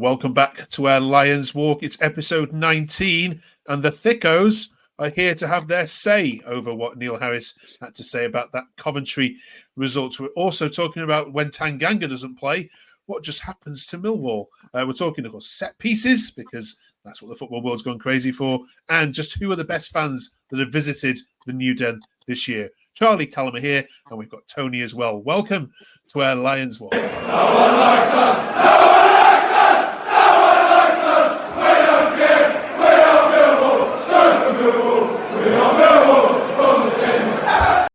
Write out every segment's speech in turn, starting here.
Welcome back to our Lions Walk. It's episode 19, and the Thickos are here to have their say over what Neil Harris had to say about that Coventry results. We're also talking about when Tanganga doesn't play, what just happens to Millwall. We're talking, of course, set pieces, because that's what the football world's gone crazy for, and just who are the best fans that have visited the New Den this year. Charlie, Callum are here, and we've got Tony as well. Welcome to our Lions Walk. No one likes us! No one likes us! No one likes us! We don't care! We are Millwall! Super Millwall! We are Millwall! From the den!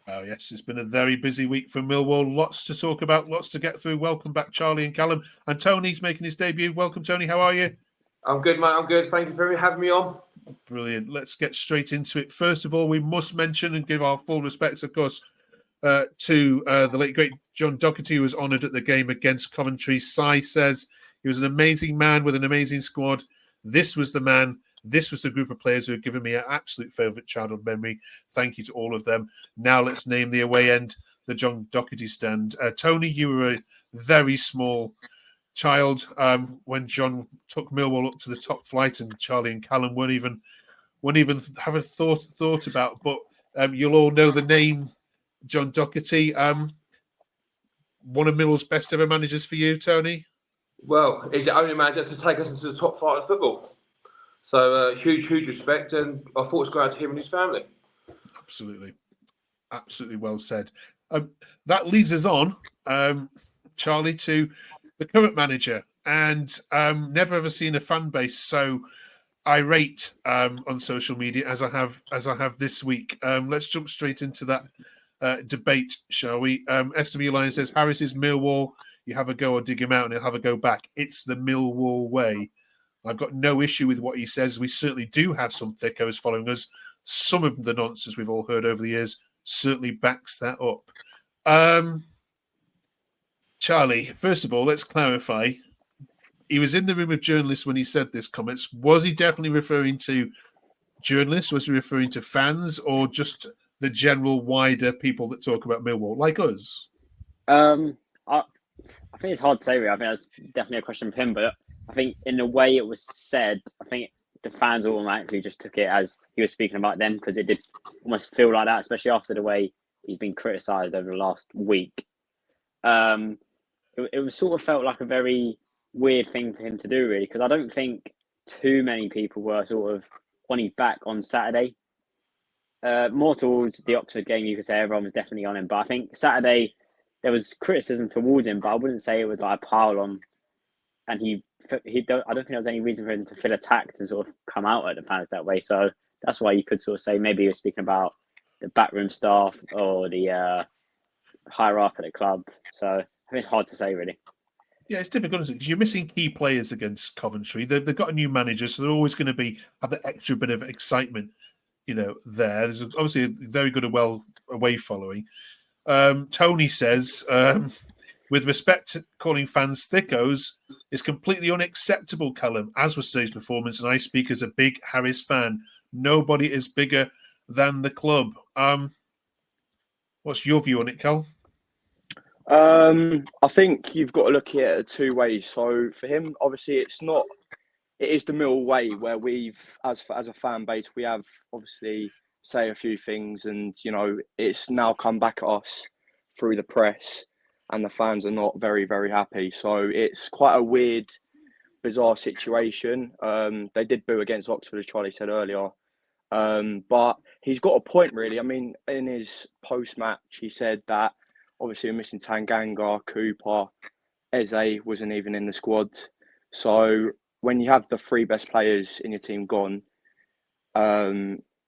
Oh, yes, it's been a very busy week for Millwall. Lots to talk about, lots to get through. Welcome back, Charlie and Callum. And Tony's making his debut. Welcome, Tony. How are you? I'm good, mate. I'm good. Thank you for having me on. Brilliant. Let's get straight into it. First of all, we must mention and give our full respects, of course, to the late, great John Docherty, who was honoured at the game against Coventry. Si says he was an amazing man with an amazing squad. This was the man. This was the group of players who have given me an absolute favourite childhood memory. Thank you to all of them. Now let's name the away end, the John Docherty stand. Tony, you were a very small child when John took Millwall up to the top flight, and Charlie and Callum weren't even have a thought about. But you'll all know the name John Docherty. One of Millwall's best ever managers for you, Tony. Well, he's the only manager to take us into the top flight of football. So huge respect, and I thought it was great to him and his family. Absolutely well said. That leads us on, Charlie, to the current manager, and never ever seen a fan base so irate on social media as I have this week. Let's jump straight into that debate, shall we? SW Lion says Harris is Millwall. You have a go or dig him out, and he'll have a go back. It's the Millwall way. I've got no issue with what he says. We certainly do have some thickos following us. Some of the nonsense we've all heard over the years certainly backs that up. Charlie, first of all, let's clarify. He was in the room of journalists when he said this comments. Was he definitely referring to journalists? Was he referring to fans, or just the general wider people that talk about Millwall, like us? I think it's hard to say, really. I think that's definitely a question for him, but I think in the way it was said, I think the fans automatically just took it as he was speaking about them, because it did almost feel like that, especially after the way he's been criticised over the last week. It was sort of felt like a very weird thing for him to do, really, because I don't think too many people were sort of on his back on Saturday. More towards the Oxford game, you could say everyone was definitely on him, but I think Saturday there was criticism towards him, but I wouldn't say it was like a pile on. And I don't think there was any reason for him to feel attacked and sort of come out at the fans that way. So that's why you could sort of say maybe he was speaking about the backroom staff or the higher up at the club. So I think it's hard to say, really. Yeah, it's difficult because you're missing key players against Coventry. They've got a new manager, so they're always going to have that extra bit of excitement, there. There's obviously a very good away following. Tony says, with respect to calling fans thickos, is completely unacceptable, Callum, as was today's performance, and I speak as a big Harris fan. Nobody is bigger than the club. What's your view on it, Cal? I think you've got to look at it two ways. So for him, obviously, it is the Mill way, where we've, as a fan base, we have obviously say a few things, and it's now come back at us through the press, and the fans are not very, very happy. So it's quite a weird, bizarre situation. They did boo against Oxford, as Charlie said earlier. But he's got a point, really. I mean, in his post-match, he said that obviously we're missing Tanganga, Cooper, Eze wasn't even in the squad. So when you have the three best players in your team gone,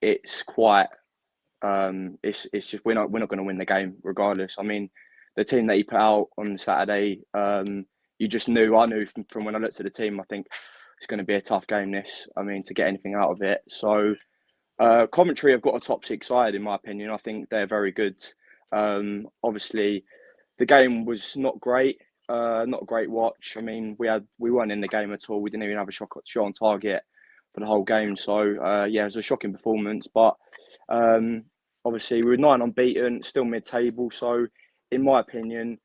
it's quite, it's just we're not going to win the game regardless. I mean, the team that he put out on Saturday, I knew from when I looked at the team, I think it's going to be a tough game to get anything out of it. So Coventry have got a top six side, in my opinion. I think they're very good. Obviously, the game was not great, not a great watch. I mean, we weren't in the game at all. We didn't even have a shot on target for the whole game. So, it was a shocking performance. But obviously, we were 9 unbeaten, still mid-table. So, in my opinion,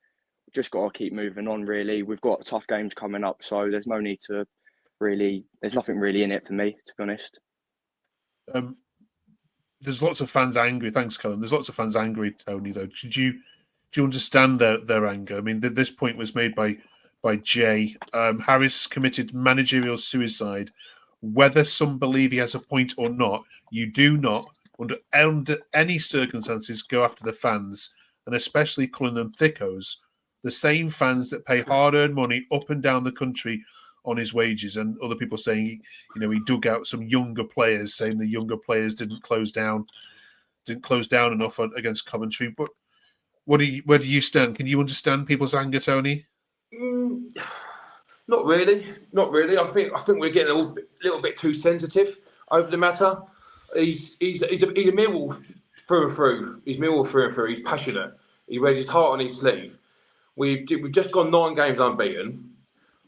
just got to keep moving on. Really, we've got tough games coming up, so there's no need to really. There's nothing really in it for me, to be honest. There's lots of fans angry. Thanks, Callum. There's lots of fans angry, Tony. Though, do you understand their anger? I mean, this point was made by Jay. Harris committed managerial suicide. Whether some believe he has a point or not, you do not, under any circumstances, go after the fans, and especially calling them thickos, the same fans that pay hard-earned money up and down the country on his wages, and other people saying, he dug out some younger players, saying the younger players didn't close down enough against Coventry. But where do you stand? Can you understand people's anger, Tony? Not really. I think we're getting a little bit too sensitive over the matter. He's a Millwall through and through. He's Millwall through and through. He's passionate. He wears his heart on his sleeve. We've just gone 9 games unbeaten.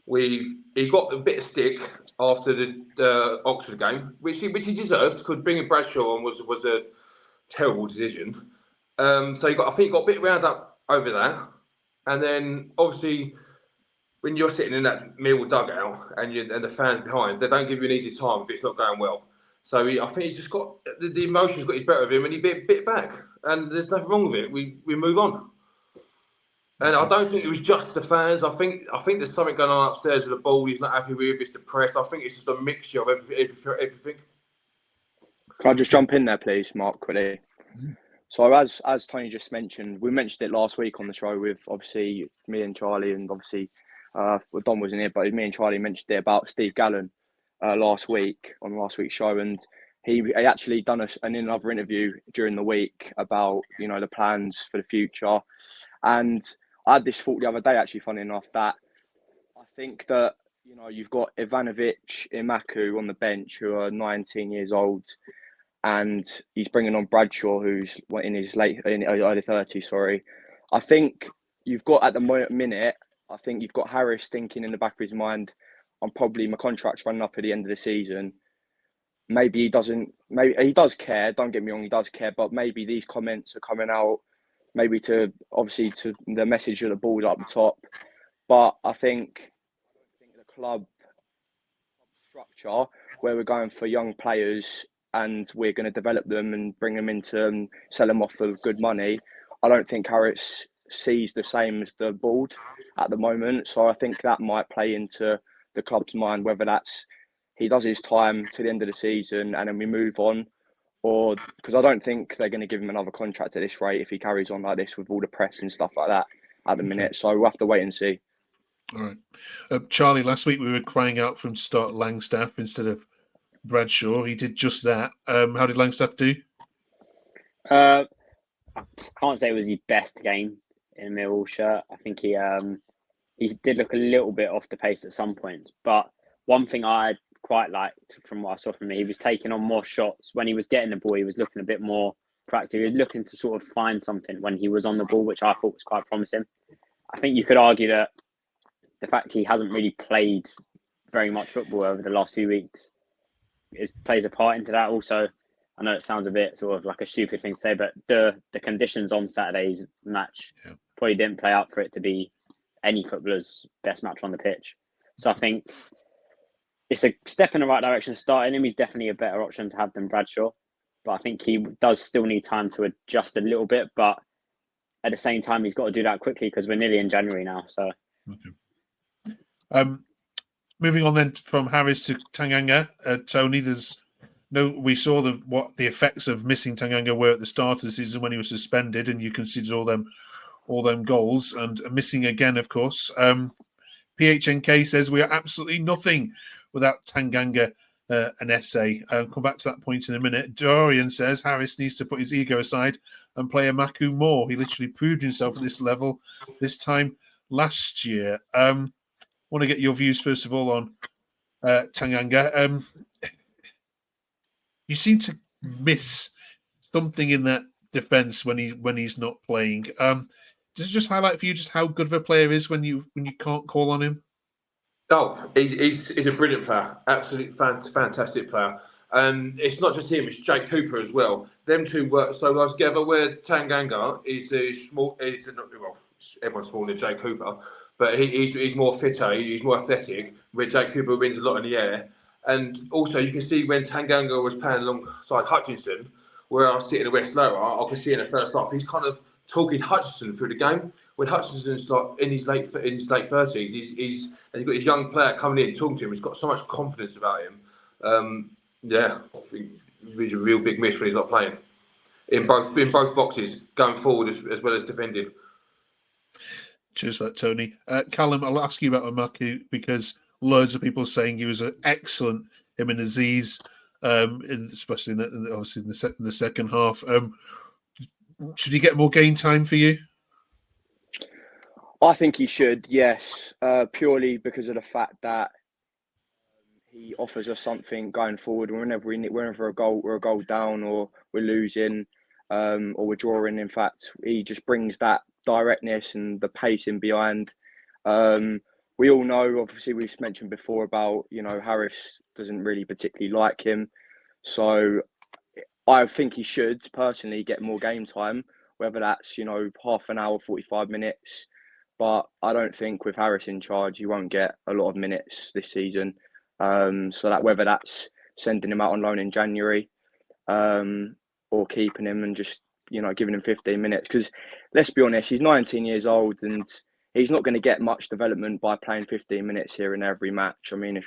He got a bit of stick after the Oxford game, which he deserved, because bringing Bradshaw on was a terrible decision. So I think he got a bit round up over that, and then obviously, when you're sitting in that Millwall dugout and the fans behind, they don't give you an easy time if it's not going well. So I think he's just got the emotions got his better of him, and he bit back. And there's nothing wrong with it. We move on. And I don't think it was just the fans. I think there's something going on upstairs with the ball he's not happy with. It's the press. I think it's just a mixture of everything. Can I just jump in there, please, Mark, quickly? Mm-hmm. So as Tony just mentioned, we mentioned it last week on the show with obviously me and Charlie, and obviously Don wasn't here, but me and Charlie mentioned it about Steve Gallen last week on last week's show, and he actually done another interview during the week about the plans for the future. And I had this thought the other day, actually, funny enough, that I think that you've got Ivanovic, Imaku on the bench, who are 19 years old, and he's bringing on Bradshaw, who's in his early 30s. Sorry, I think you've got at the minute. I think you've got Harris thinking in the back of his mind, my contract's running up at the end of the season. Maybe he doesn't. Maybe he does care. Don't get me wrong, he does care. But maybe these comments are coming out, maybe to the message of the ball's up the top. But I think the club structure, where we're going for young players and we're going to develop them and bring them into and sell them off for good money, I don't think Harris sees the same as the board at the moment. So I think that might play into the club's mind, whether that's he does his time to the end of the season and then we move on, or because I don't think they're going to give him another contract at this rate if he carries on like this with all the press and stuff like that at the minute. So we'll have to wait and see. All right. Charlie, last week we were crying out for him to start Langstaff instead of Bradshaw. He did just that. How did Langstaff do? I can't say it was his best game in a Millwall shirt. I think he did look a little bit off the pace at some points. But one thing I quite liked from what I saw from him, he was taking on more shots. When he was getting the ball, he was looking a bit more proactive. He was looking to sort of find something when he was on the ball, which I thought was quite promising. I think you could argue that the fact he hasn't really played very much football over the last few weeks plays a part into that. Also, I know it sounds a bit sort of like a stupid thing to say, but the conditions on Saturday's match probably didn't play out for it to be any footballer's best match on the pitch. So I think it's a step in the right direction. Starting him, he's definitely a better option to have than Bradshaw. But I think he does still need time to adjust a little bit. But at the same time, he's got to do that quickly because we're nearly in January now. So, moving on then from Harris to Tanganga, Tony. We saw what the effects of missing Tanganga were at the start of the season when he was suspended, and you considered all them goals, and missing again, of course. PHNK says we are absolutely nothing without Tanganga, an essay. I'll come back to that point in a minute. Dorian says Harris needs to put his ego aside and play Imaku more. He literally proved himself at this level this time last year. I want to get your views, first of all, on Tanganga. You seem to miss something in that defence when he's not playing. Does it just highlight for you just how good of a player he is when you can't call on him? Oh, he's a brilliant player, absolutely fantastic player. And it's not just him; it's Jake Cooper as well. Them two work so well together. Where Tanganga is everyone's smaller than Jake Cooper, but he's more fitter, he's more athletic, where Jake Cooper wins a lot in the air. And also, you can see when Tanganga was playing alongside Hutchinson, where I was sitting a bit slower, I could see in the first half, he's kind of talking Hutchinson through the game. When Hutchinson's like in his late 30s, he's got his young player coming in talking to him. He's got so much confidence about him. I think he's a real big miss when he's not playing in both boxes, going forward as well as defending. Cheers for that, Tony. Callum, I'll ask you about Amaku because loads of people are saying he was an excellent him and Aziz, especially in the second half. Should he get more game time for you? I think he should, yes, purely because of the fact that he offers us something going forward. Whenever we're a goal down, or we're losing, or we're drawing. In fact, he just brings that directness and the pace in behind. We all know, obviously, we've mentioned before about Harris doesn't really particularly like him, so I think he should personally get more game time, whether that's half an hour, 45 minutes. But I don't think with Harris in charge, he won't get a lot of minutes this season. So that whether that's sending him out on loan in January, or keeping him and just giving him 15 minutes, because let's be honest, he's 19 years old and he's not going to get much development by playing 15 minutes here and every match. I mean,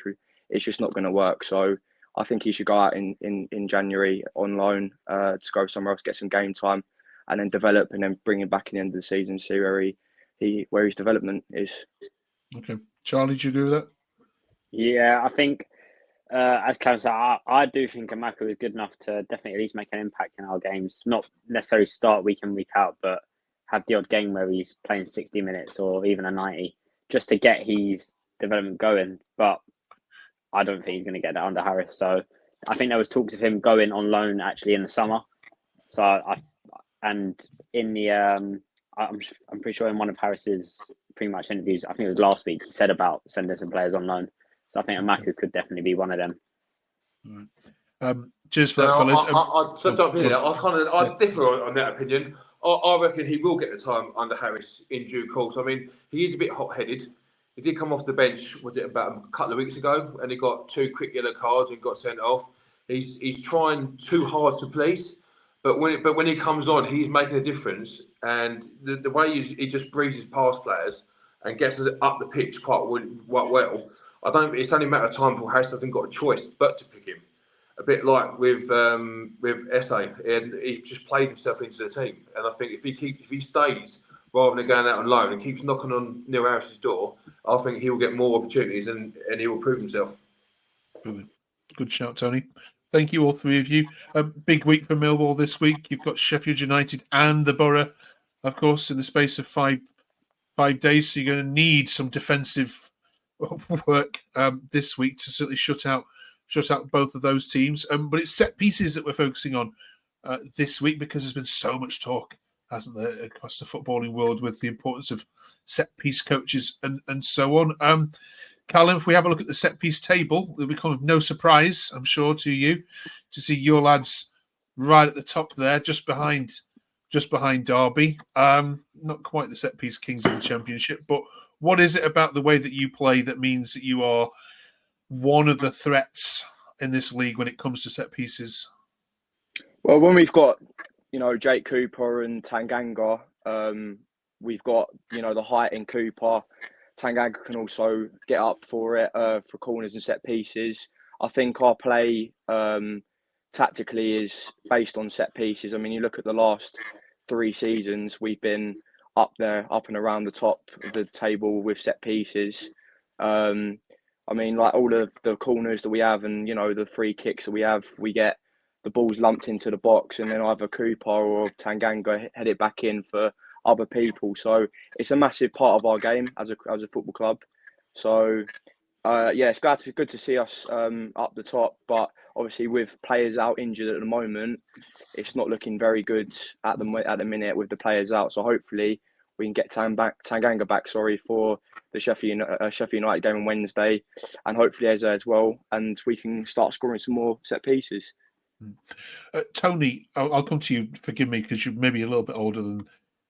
it's just not going to work. So I think he should go out in January on loan, to go somewhere else, get some game time, and then develop, and then bring him back in the end of the season, see where his development is. Okay, Charlie, do you agree with that? Yeah, I think as Callum said, I do think Amaku is good enough to definitely at least make an impact in our games. Not necessarily start week in, week out, but have the odd game where he's playing 60 minutes or even a 90, just to get his development going. But I don't think he's going to get that under Harris. So I think there was talks of him going on loan actually in the summer. So I'm pretty sure in one of Harris's pretty much interviews, I think it was last week, he said about sending some players on loan. So I think Amaku could definitely be one of them. Right. Cheers for that, fellas. I differ on that opinion. I reckon he will get the time under Harris in due course. I mean, he is a bit hot-headed. He did come off the bench, was it about a couple of weeks ago, and he got 2 quick yellow cards and got sent off. He's trying too hard to please, but when he comes on, he's making a difference. And the way he just breezes past players and gets us up the pitch quite well. It's only a matter of time before Harris hasn't got a choice but to pick him. A bit like with Essay, and he just played himself into the team. And I think if he stays rather than going out on loan and keeps knocking on Neil Harris's door, I think he will get more opportunities and he will prove himself. Brilliant. Good shout, Tony. Thank you, all three of you. A big week for Millwall this week. You've got Sheffield United and the Borough, of course, in the space of five days. So you're going to need some defensive work this week to certainly shut out both of those teams. But it's set pieces that we're focusing on this week, because there's been so much talk, hasn't there, across the footballing world with the importance of set piece coaches and so on. Callum, if we have a look at the set piece table, there'll be kind of no surprise, I'm sure, to you to see your lads right at the top there, just behind Derby. Not quite the set piece kings of the Championship, but what is it about the way that you play that means that you are one of the threats in this league when it comes to set pieces? Well, when we've got, Jake Cooper and Tanganga, we've got, the height in Cooper. Tanganga can also get up for it, for corners and set pieces. I think our play tactically is based on set pieces. I mean, you look at the last 3 seasons, we've been up there, up and around the top of the table with set pieces. I mean, like all of the corners that we have and, the free kicks that we have, we get the balls lumped into the box and then either Cooper or Tanganga head it back in for other people. So it's a massive part of our game as a football club. So, it's good to see us up the top. But obviously with players out injured at the moment, it's not looking very good at the minute with the players out. So hopefully we can get Tanganga back, for the Sheffield United game on Wednesday, and hopefully Eze as well, and we can start scoring some more set pieces. Tony, I'll come to you. Forgive me, because you're maybe a little bit older than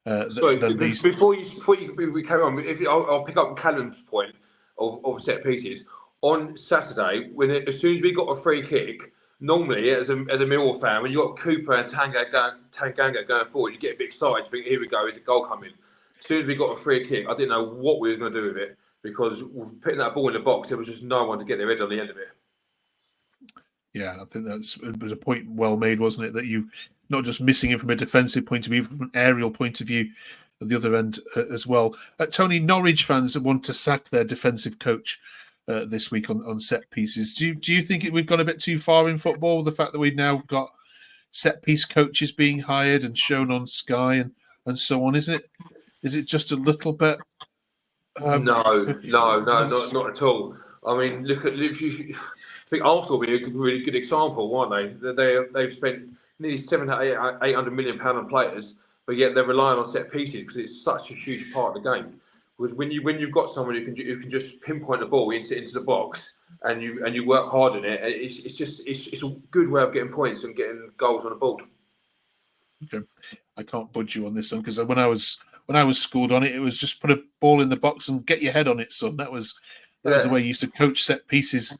Sorry, before we carry on, I'll pick up Callum's point of set pieces. On Saturday, as soon as we got a free kick, normally as a Millwall fan, when you got Cooper and Tanganga going forward, you get a bit excited. You think, here we go, there's a goal coming. As soon as we got a free kick, I didn't know what we were going to do with it, because putting that ball in the box, there was just no one to get their head on the end of it. Yeah, I think it was a point well made, wasn't it? That you not just missing him from a defensive point of view, from an aerial point of view at the other end as well. Tony, Norwich fans want to sack their defensive coach this week on set pieces. Do you think we've gone a bit too far in football? The fact that we've now got set piece coaches being hired and shown on Sky and so on, is it just a little bit? No, not at all. I mean, I think Arsenal will be a really good example, won't they? They've spent nearly £800 million on players, but yet they're relying on set pieces because it's such a huge part of the game. When you've got someone who can just pinpoint the ball into the box and you work hard in it, it's a good way of getting points and getting goals on the board. Okay, I can't budge you on this one, because when I was schooled on it, it was just put a ball in the box and get your head on it, son. That was the way you used to coach set pieces.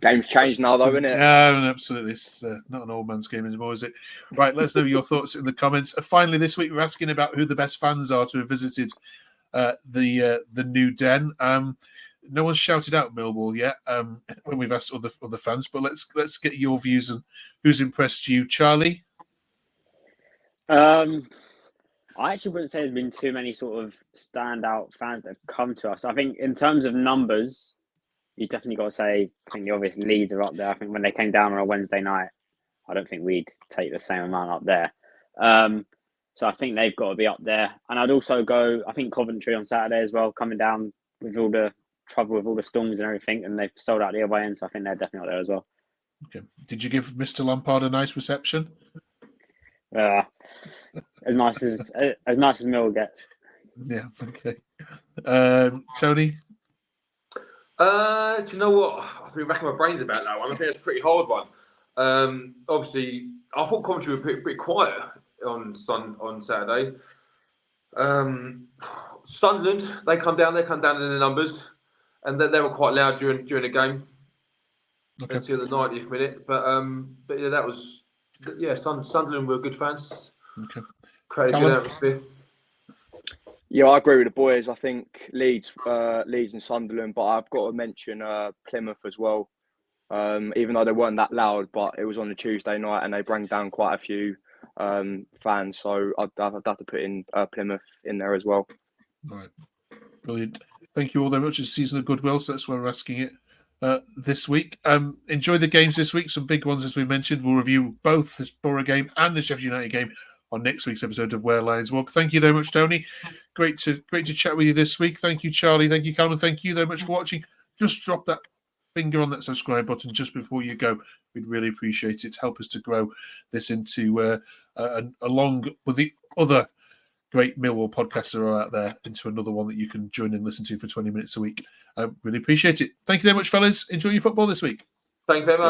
Game's changed now, though, isn't it? Yeah, absolutely. It's not an old man's game anymore, is it? Right, let's know your thoughts in the comments. Finally, this week we're asking about who the best fans are to have visited the new den. No one's shouted out Millwall yet when we've asked other fans, but let's get your views on who's impressed you, Charlie. I actually wouldn't say there's been too many sort of standout fans that have come to us. I think in terms of numbers, you definitely got to say, I think the obvious Leeds are up there. I think when they came down on a Wednesday night, I don't think we'd take the same amount up there. So I think they've got to be up there. And I'd also go, I think Coventry on Saturday as well, coming down with all the trouble with all the storms and everything, and they've sold out the away end, so I think they're definitely up there as well. Okay. Did you give Mr. Lampard a nice reception? As nice as Mill gets. Yeah, okay. Tony? Do you know what? I've been racking my brains about that one. I think it's a pretty hard one. Obviously, I thought Coventry were pretty quiet on Saturday. Sunderland, they come down in the numbers, and they were quite loud during the game until the 90th minute. But yeah, that was Sunderland were good fans. Okay, created a good atmosphere. Yeah, I agree with the boys. I think Leeds and Sunderland, but I've got to mention Plymouth as well. Even though they weren't that loud, but it was on a Tuesday night and they brought down quite a few fans. So I'd have to put in Plymouth in there as well. All right, brilliant. Thank you all very much. It's season of goodwill, so that's why we're asking it this week. Enjoy the games this week. Some big ones, as we mentioned. We'll review both the Borough game and the Sheffield United game on next week's episode of Where Lions Walk. Thank you very much, Tony. Great to chat with you this week. Thank you, Charlie. Thank you, Callum. Thank you very much for watching. Just drop that finger on that subscribe button just before you go. We'd really appreciate it. Help us to grow this into along with the other great Millwall podcasts that are out there, into another one that you can join and listen to for 20 minutes a week. Really appreciate it. Thank you very much, fellas. Enjoy your football this week. Thank you very much.